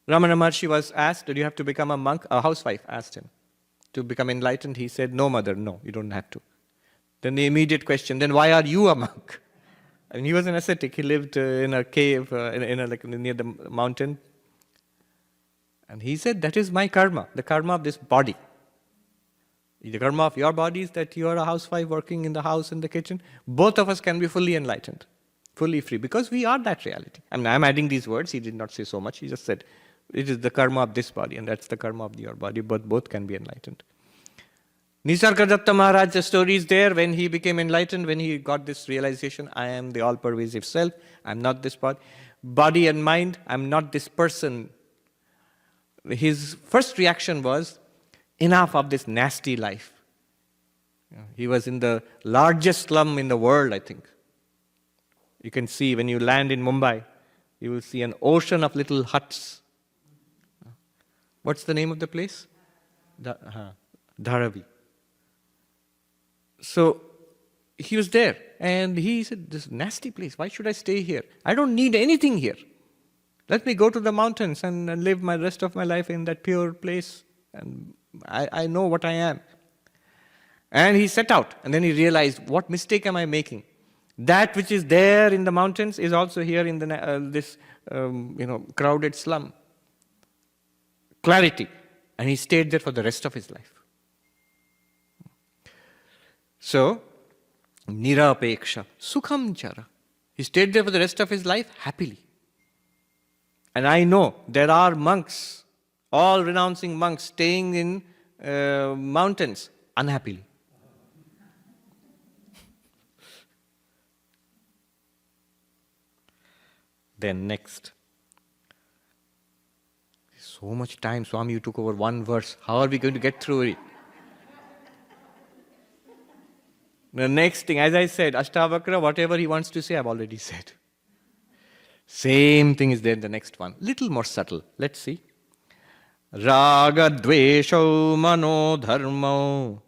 Ramana Maharshi was asked, "Do you have to become a monk?" A housewife asked him to become enlightened. He said, "No, mother, no, you don't have to." Then the immediate question, "Then why are you a monk?" And he was an ascetic. He lived in a cave like near the mountain. And he said, "That is my karma, the karma of this body. The karma of your body is that you are a housewife working in the house, in the kitchen. Both of us can be fully enlightened, fully free, because we are that reality." I mean, I'm adding these words. He did not say so much. He just said, it is the karma of this body, and that's the karma of your body. But both can be enlightened. Nisargadatta Maharaj's story is there when he became enlightened, when he got this realization, I am the all-pervasive self, I'm not this body and mind, I'm not this person. His first reaction was, enough of this nasty life. He was in the largest slum in the world, I think. You can see when you land in Mumbai, you will see an ocean of little huts. What's the name of the place? Dharavi. So he was there, and he said, "This nasty place, why should I stay here? I don't need anything here. Let me go to the mountains and live my rest of my life in that pure place. And I know what I am." And he set out, and then he realized, what mistake am I making? That which is there in the mountains is also here in this crowded slum. Clarity. And he stayed there for the rest of his life. So, nirapeksha, sukham chara. He stayed there for the rest of his life happily. And I know there are monks, all renouncing monks, staying in mountains unhappily. Then next. So much time, Swami, you took over one verse. How are we going to get through it? The next thing, as I said, Ashtavakra, whatever he wants to say, I've already said. Same thing is there in the next one. Little more subtle. Let's see. Raga dvesho mano dharmo.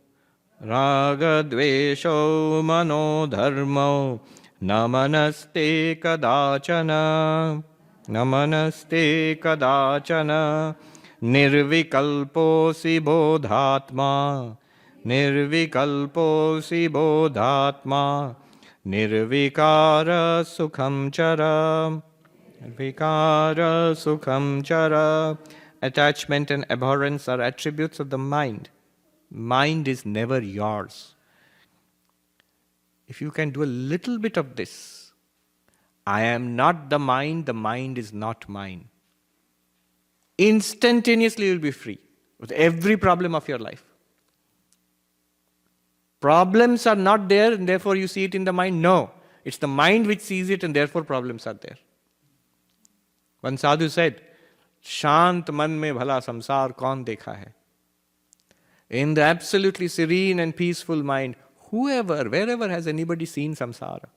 Raga dvesho mano dharmo. Namanaste kadachana. Namanaste kadachana. Nirvikalposi bodhatma. Nirvikalposi bodhatma. Nirvikara sukham chara. Nirvikara sukham chara. Attachment and abhorrence are attributes of the mind. Mind is never yours. If you can do a little bit of this, I am not the mind is not mine. Instantaneously you will be free with every problem of your life. Problems are not there and therefore you see it in the mind. No, it's the mind which sees it and therefore problems are there. One sadhu said, "Shant man mein bhala samsar kaun dekha hai?" In the absolutely serene and peaceful mind, wherever has anybody seen samsara?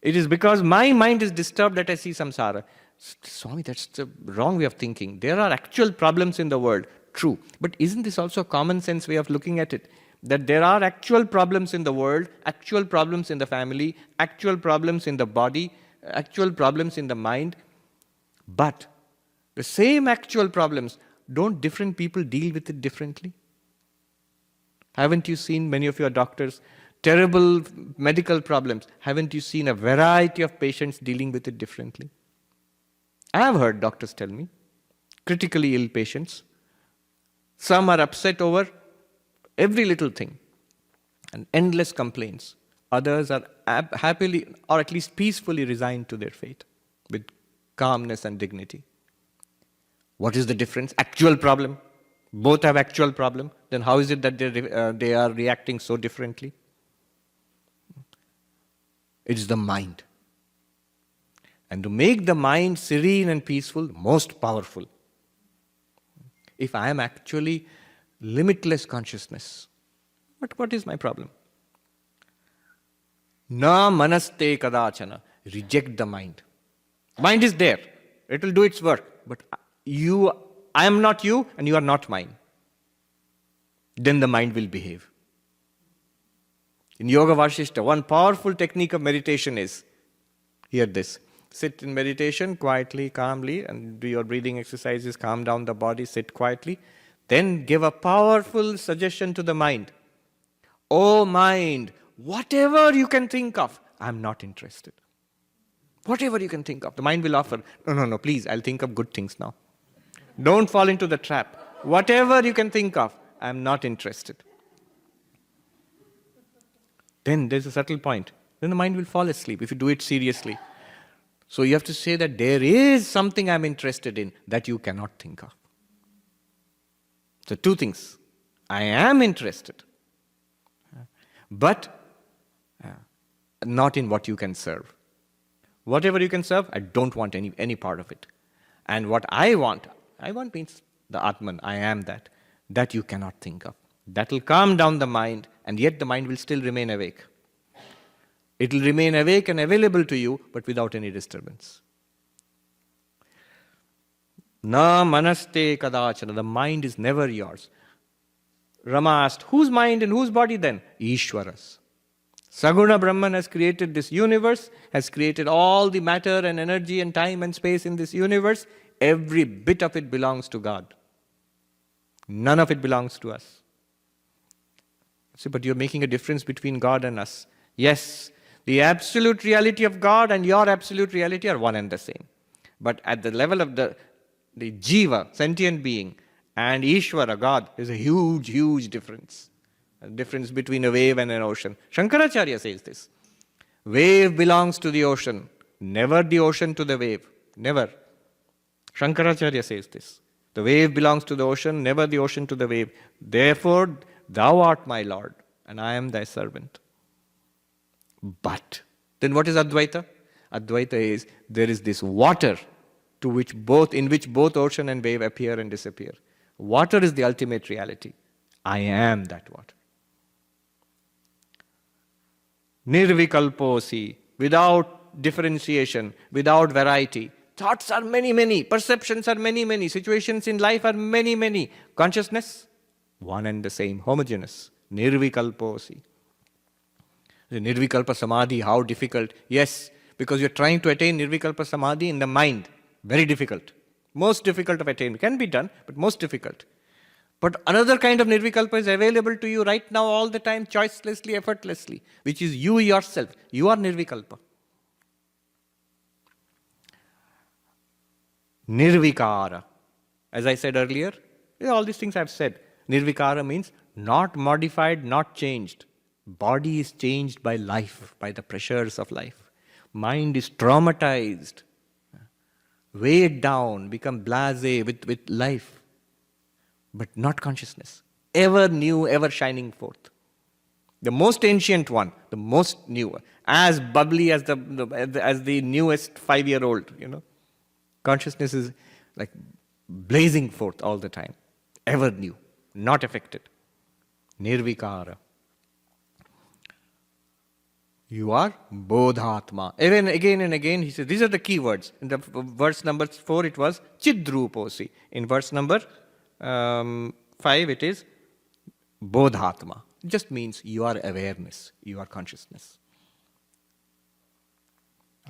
It is because my mind is disturbed that I see samsara. Swami, that's the wrong way of thinking. There are actual problems in the world. True. But isn't this also a common sense way of looking at it? That there are actual problems in the world, actual problems in the family, actual problems in the body, actual problems in the mind. But the same actual problems, don't different people deal with it differently? Haven't you seen many of your doctors, terrible medical problems, haven't you seen a variety of patients dealing with it differently? I have heard doctors tell me, critically ill patients, some are upset over every little thing and endless complaints. Others are happily or at least peacefully resigned to their fate with calmness and dignity. What is the difference? Actual problem. Both have actual problem. Then how is it that they are reacting so differently? It is the mind. And to make the mind serene and peaceful, most powerful. If I am actually limitless consciousness, what is my problem? Na manaste kadachana. Reject the mind. Mind is there. It will do its work. But I am not you and you are not mine. Then the mind will behave. In Yoga Vashishta, one powerful technique of meditation is, hear this, sit in meditation quietly, calmly, and do your breathing exercises, calm down the body, sit quietly. Then give a powerful suggestion to the mind. Oh mind, whatever you can think of, I'm not interested. Whatever you can think of. The mind will offer, no, please, I'll think of good things now. Don't fall into the trap. Whatever you can think of, I'm not interested. Then there's a subtle point. Then the mind will fall asleep if you do it seriously. So you have to say that there is something I'm interested in that you cannot think of. So two things. I am interested, but not in what you can serve. Whatever you can serve, I don't want any part of it. And what I want means the Atman, I am that you cannot think of. That will calm down the mind, and yet the mind will still remain awake. It will remain awake and available to you, but without any disturbance. Na manaste kadachana, the mind is never yours. Rama asked, whose mind and whose body then? Ishwara's. Saguna Brahman has created this universe, has created all the matter and energy and time and space in this universe. Every bit of it belongs to God. None of it belongs to us. See, but you're making a difference between God and us. Yes, the absolute reality of God and your absolute reality are one and the same. But at the level of the jiva, sentient being, and Ishvara, God, is a huge, huge difference. A difference between a wave and an ocean. Shankaracharya says this. Wave belongs to the ocean, never the ocean to the wave. Never. Shankaracharya says this. The wave belongs to the ocean, never the ocean to the wave. Therefore, thou art my Lord, and I am thy servant. But, then what is Advaita? Advaita is, there is this water in which both ocean and wave appear and disappear. Water is the ultimate reality. I am that water. Nirvikalposi, without differentiation, without variety. Thoughts are many, many. Perceptions are many, many. Situations in life are many, many. Consciousness, one and the same, homogeneous. Nirvikalposi. The Nirvikalpa Samadhi, how difficult. Yes, because you're trying to attain Nirvikalpa Samadhi in the mind. Very difficult. Most difficult of attain. Can be done, but most difficult. But another kind of Nirvikalpa is available to you right now all the time, choicelessly, effortlessly, which is you yourself. You are Nirvikalpa. Nirvikara. As I said earlier, all these things I've said. Nirvikara means not modified, not changed. Body is changed by life, by the pressures of life. Mind is traumatized, weighed down, become blasé with life. But not consciousness. Ever new, ever shining forth. The most ancient one, the most new, as bubbly as the newest 5-year-old, Consciousness is like blazing forth all the time. Ever new, not affected. Nirvikara. You are Bodhatma. Again and again, he says, these are the key words. In the verse number 4, it was Chidruposi. In verse number 5, it is Bodhatma. It just means you are awareness, you are consciousness.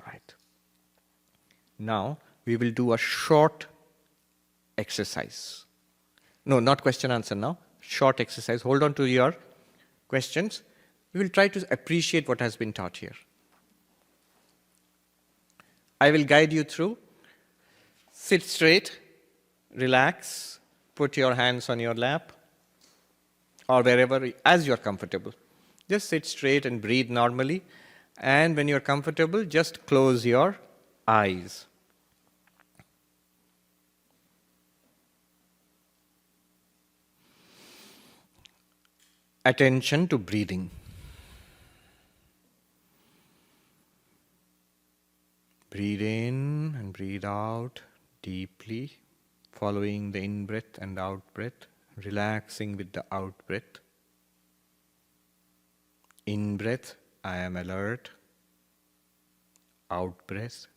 Right. Now, we will do a short exercise. No, not question answer now. Short exercise. Hold on to your questions. We will try to appreciate what has been taught here. I will guide you through. Sit straight, relax, put your hands on your lap, or wherever, as you are comfortable. Just sit straight and breathe normally. And when you are comfortable, just close your eyes. Attention to breathing. Breathe in and breathe out deeply, following the in-breath and out-breath, relaxing with the out-breath. In-breath, I am alert. Out-breath,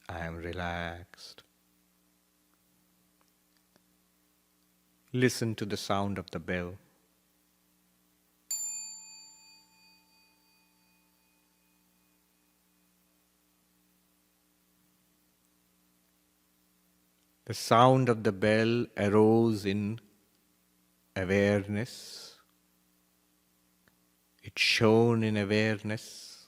I am relaxed. Listen to the sound of the bell. The sound of the bell arose in awareness. It shone in awareness.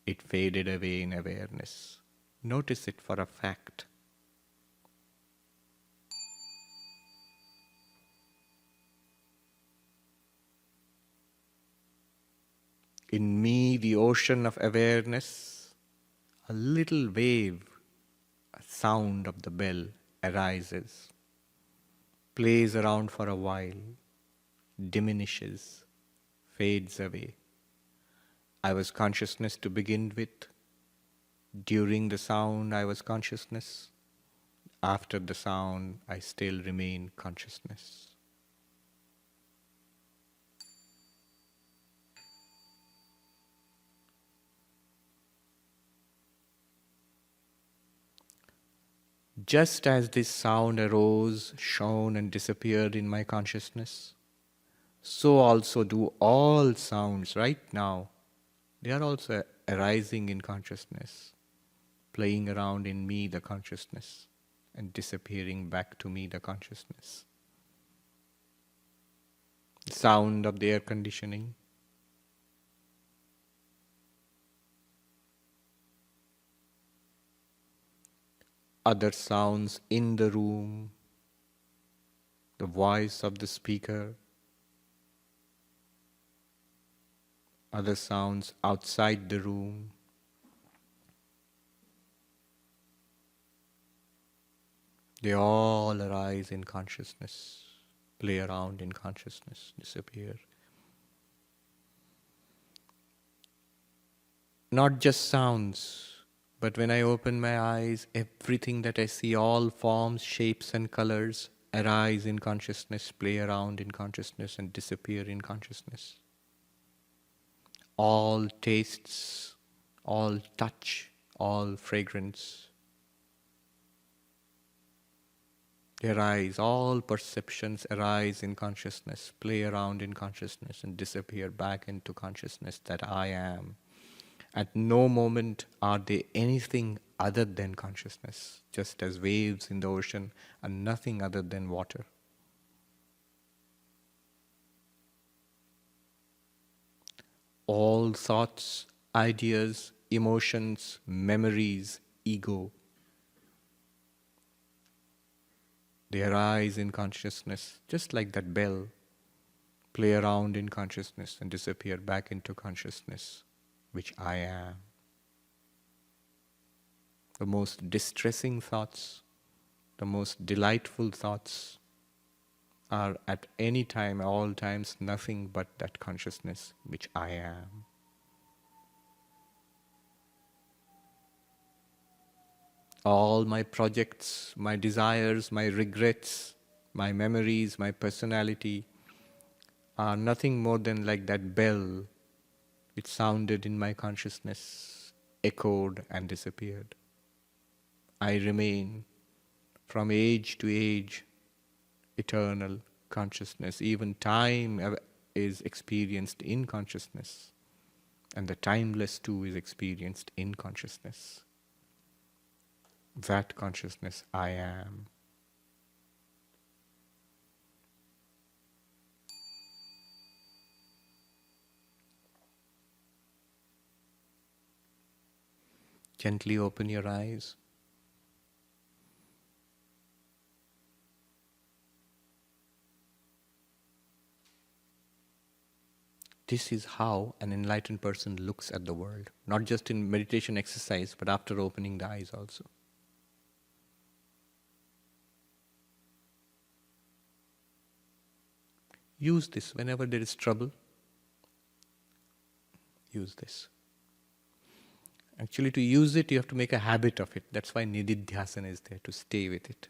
It faded away in awareness. Notice it for a fact. In me, the ocean of awareness, a little wave, a sound of the bell arises, plays around for a while, diminishes, fades away. I was consciousness to begin with. During the sound, I was consciousness. After the sound, I still remain consciousness. Just as this sound arose, shone, and disappeared in my consciousness, so also do all sounds right now. They are also arising in consciousness, playing around in me, the consciousness, and disappearing back to me, the consciousness. The sound of the air conditioning, other sounds in the room, the voice of the speaker, other sounds outside the room, they all arise in consciousness, play around in consciousness, disappear. Not just sounds, but when I open my eyes, everything that I see, all forms, shapes, and colors, arise in consciousness, play around in consciousness, and disappear in consciousness. All tastes, all touch, all fragrance, they arise, all perceptions arise in consciousness, play around in consciousness, and disappear back into consciousness that I am. At no moment are they anything other than consciousness, just as waves in the ocean are nothing other than water. All thoughts, ideas, emotions, memories, ego, they arise in consciousness, just like that bell, play around in consciousness and disappear back into consciousness, which I am. The most distressing thoughts, the most delightful thoughts are at any time, all times, nothing but that consciousness which I am. All my projects, my desires, my regrets, my memories, my personality are nothing more than like that bell which sounded in my consciousness, echoed and disappeared. I remain from age to age, eternal consciousness. Even time is experienced in consciousness, and the timeless too is experienced in consciousness. That consciousness I am. Gently open your eyes. This is how an enlightened person looks at the world, not just in meditation exercise, but after opening the eyes also. Use this whenever there is trouble. Use this. Actually, to use it, you have to make a habit of it. That's why nididhyasana is there, to stay with it.